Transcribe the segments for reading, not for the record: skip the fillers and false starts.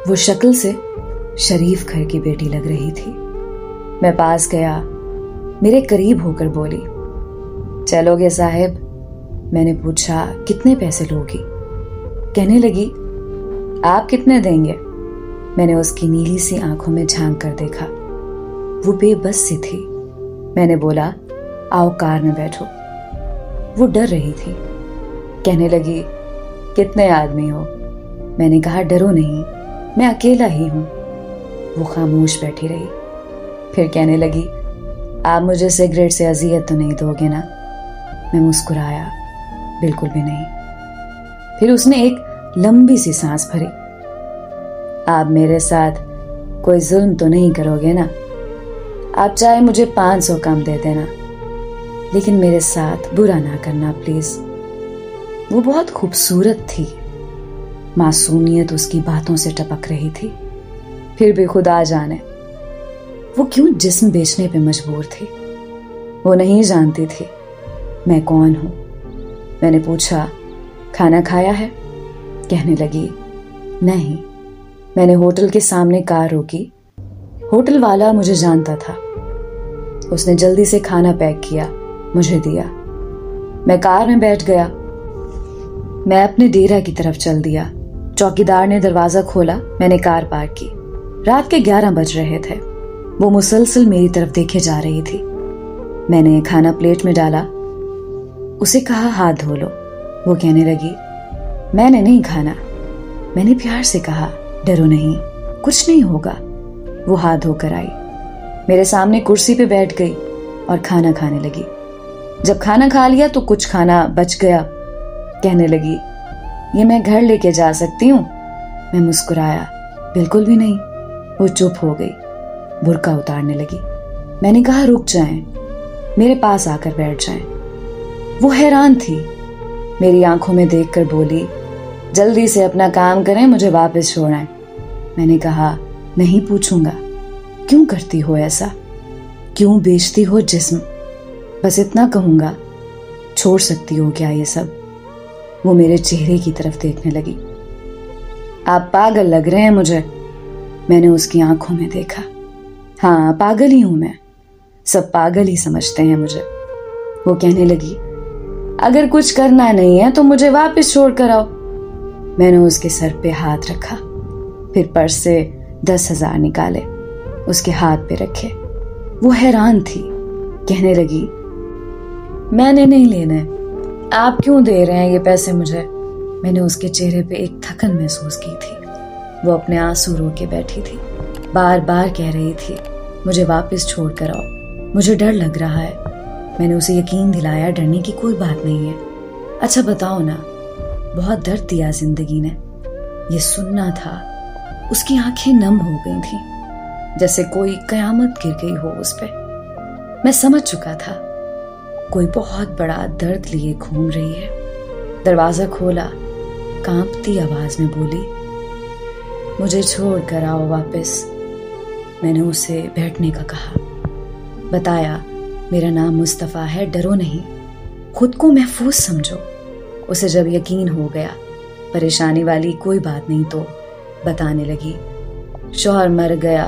वो शक्ल से शरीफ घर की बेटी लग रही थी। मैं पास गया, मेरे करीब होकर बोली, चलोगे साहिब? मैंने पूछा, कितने पैसे लोगी? कहने लगी, आप कितने देंगे? मैंने उसकी नीली सी आंखों में झांक कर देखा, वो बेबस सी थी। मैंने बोला, आओ कार में बैठो। वो डर रही थी। कहने लगी, कितने आदमी हो? मैंने कहा, डरो नहीं, मैं अकेला ही हूं। वो खामोश बैठी रही। फिर कहने लगी, आप मुझे सिगरेट से अजियत तो नहीं दोगे ना? मैं मुस्कुराया, बिल्कुल भी नहीं। फिर उसने एक लंबी सी सांस भरी। आप मेरे साथ कोई जुल्म तो नहीं करोगे ना? आप चाहे मुझे 500 कम दे देना, लेकिन मेरे साथ बुरा ना करना प्लीज। वो बहुत खूबसूरत थी, मासूमियत उसकी बातों से टपक रही थी। फिर भी खुदा जाने वो क्यों जिस्म बेचने पे मजबूर थी। वो नहीं जानती थी मैं कौन हूं। मैंने पूछा, खाना खाया है? कहने लगी, नहीं। मैंने होटल के सामने कार रोकी। होटल वाला मुझे जानता था। उसने जल्दी से खाना पैक किया, मुझे दिया। मैं कार में बैठ गया। मैं अपने डेरा की तरफ चल दिया। चौकीदार ने दरवाजा खोला। मैंने कार पार्क की। रात के 11 बज रहे थे। वो मुसलसल मेरी तरफ देखे जा रही थी। मैंने खाना प्लेट में डाला, उसे कहा, हाथ धो लो। वो कहने लगी, मैंने नहीं खाना। मैंने प्यार से कहा, डरो नहीं, कुछ नहीं होगा। वो हाथ धोकर आई, मेरे सामने कुर्सी पे बैठ गई और खाना खाने लगी। जब खाना खा लिया तो कुछ खाना बच गया। कहने लगी, ये मैं घर लेके जा सकती हूँ? मैं मुस्कुराया, बिल्कुल भी नहीं। वो चुप हो गई, बुर्का उतारने लगी। मैंने कहा, रुक जाएं, मेरे पास आकर बैठ जाएं। वो हैरान थी। मेरी आंखों में देखकर बोली, जल्दी से अपना काम करें, मुझे वापस छोड़ें। मैंने कहा, नहीं पूछूंगा। क्यों करती हो ऐसा? क्यों बेचती हो जिस्म? बस इतना कहूंगा, छोड़ सकती हो क्या ये सब? वो मेरे चेहरे की तरफ देखने लगी। आप पागल लग रहे हैं मुझे। मैंने उसकी आंखों में देखा। हाँ, पागल ही हूं मैं। सब पागल ही समझते हैं मुझे। वो कहने लगी, अगर कुछ करना नहीं है तो मुझे वापस छोड़ कर आओ। मैंने उसके सर पे हाथ रखा, फिर पर्स से 10,000 निकाले, उसके हाथ पे रखे। वो हैरान थी। कहने लगी, मैंने नहीं लेने, आप क्यों दे रहे हैं ये पैसे मुझे? मैंने उसके चेहरे पे एक थकन महसूस की थी। वो अपने आंसू रो के बैठी थी, बार बार कह रही थी, मुझे वापस छोड़ कर आओ, मुझे डर लग रहा है। मैंने उसे यकीन दिलाया, डरने की कोई बात नहीं है। अच्छा बताओ ना, बहुत दर्द दिया जिंदगी ने। ये सुनना था। उसकी आंखें नम हो गई थी, जैसे कोई कयामत गिर गई हो उस पे। मैं समझ चुका था, कोई बहुत बड़ा दर्द लिए घूम रही है। दरवाजा खोला, कांपती आवाज में बोली, मुझे छोड़ कर आओ वापस। मैंने उसे बैठने का कहा, बताया, मेरा नाम मुस्तफा है, डरो नहीं, खुद को महफूज समझो। उसे जब यकीन हो गया परेशानी वाली कोई बात नहीं तो बताने लगी, शौहर मर गया,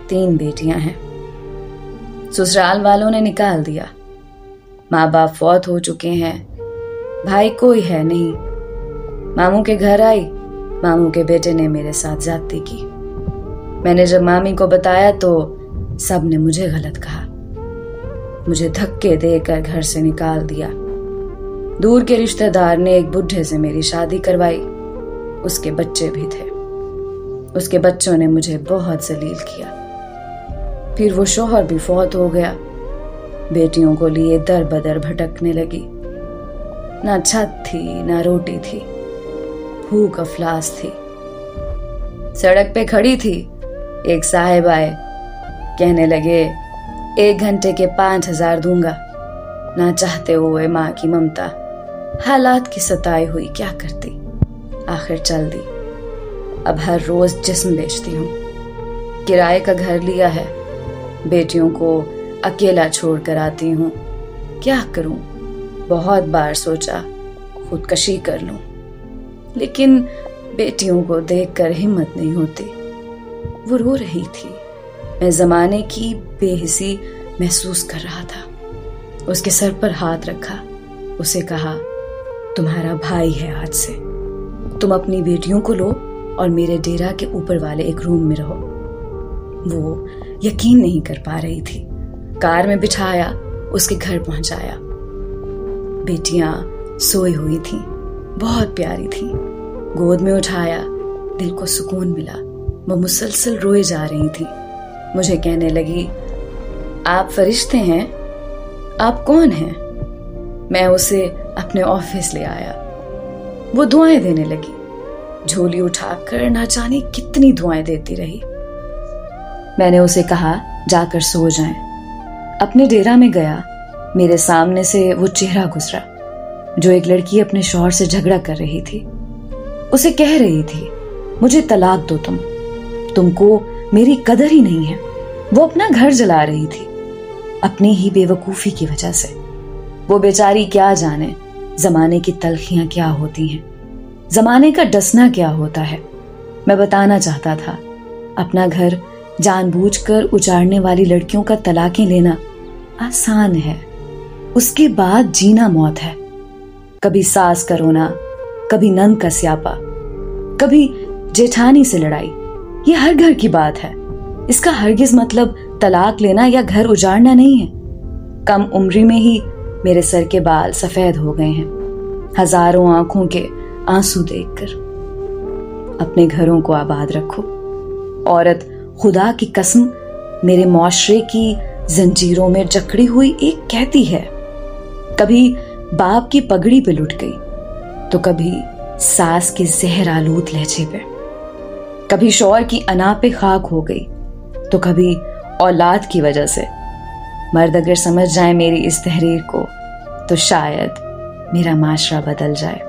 3 बेटियां हैं, ससुराल वालों ने निकाल दिया, माँ बाप फौत हो चुके हैं, भाई कोई है नहीं। मामू के घर आई, मामू के बेटे ने मेरे साथ ज्यादती की। मैंने जब मामी को बताया तो सब ने मुझे गलत कहा, मुझे धक्के देकर घर से निकाल दिया। दूर के रिश्तेदार ने एक बुढ़े से मेरी शादी करवाई, उसके बच्चे भी थे। उसके बच्चों ने मुझे बहुत जलील किया। फिर वो शौहर भी फौत हो गया। बेटियों को लिए दर बदर भटकने लगी। ना छत थी, ना रोटी थी, भूख अफलास थी। सड़क पे खड़ी थी, एक साहिब आए, कहने लगे, 1 घंटे के 5,000 दूंगा। ना चाहते हुए माँ की ममता, हालात की सताई हुई, क्या करती, आखिर चल दी। अब हर रोज जिस्म बेचती हूँ। किराए का घर लिया है, बेटियों को अकेला छोड़ कर आती हूँ। क्या करूं? बहुत बार सोचा खुदकशी कर लूं, लेकिन बेटियों को देखकर हिम्मत नहीं होती। वो रो रही थी। मैं जमाने की बेहिसी महसूस कर रहा था। उसके सर पर हाथ रखा, उसे कहा, तुम्हारा भाई है आज से, तुम अपनी बेटियों को लो और मेरे डेरा के ऊपर वाले एक रूम में रहो। वो यकीन नहीं कर पा रही थी। कार में बिठाया, उसके घर पहुंचाया। बेटियां सोई हुई थीं, बहुत प्यारी थीं। गोद में उठाया, दिल को सुकून मिला। वो मुसलसल रोए जा रही थी। मुझे कहने लगी, आप फरिश्ते हैं? आप कौन हैं? मैं उसे अपने ऑफिस ले आया। वो दुआएं देने लगी। झोली उठाकर ना जाने कितनी दुआएं देती रही। मैंने उसे कहा, जाकर सो जाएं। अपने डेरा में गया। मेरे सामने से वो चेहरा गुजरा जो एक लड़की अपने शौहर से झगड़ा कर रही थी। उसे कह रही थी, मुझे तलाक दो, तुमको मेरी कदर ही नहीं है। वो अपना घर जला रही थी, अपनी ही बेवकूफी की वजह से। वो बेचारी क्या जाने जमाने की तलखियां क्या होती हैं, जमाने का डसना क्या होता है। मैं बताना चाहता था, अपना घर जानबूझकर उजाड़ने वाली लड़कियों का तलाकें लेना आसान है, उसके बाद जीना मौत है। कभी सास का रोना, कभी नंद का स्यापा, कभी जेठानी से लड़ाई, ये हर घर की बात है। इसका हरगिज मतलब तलाक लेना या घर उजाड़ना नहीं है। कम उम्री में ही मेरे सर के बाल सफेद हो गए हैं, हजारों आंखों के आंसू देखकर। अपने घरों को आबाद रखो। औरत खुदा की कसम मेरे मुआशरे की जंजीरों में जकड़ी हुई एक कहती है। कभी बाप की पगड़ी पे लुट गई, तो कभी सास के जहर आलूद लहजे पे, कभी शौहर की अना पे खाक हो गई, तो कभी औलाद की वजह से। मर्द अगर समझ जाए मेरी इस तहरीर को, तो शायद मेरा माशरा बदल जाए।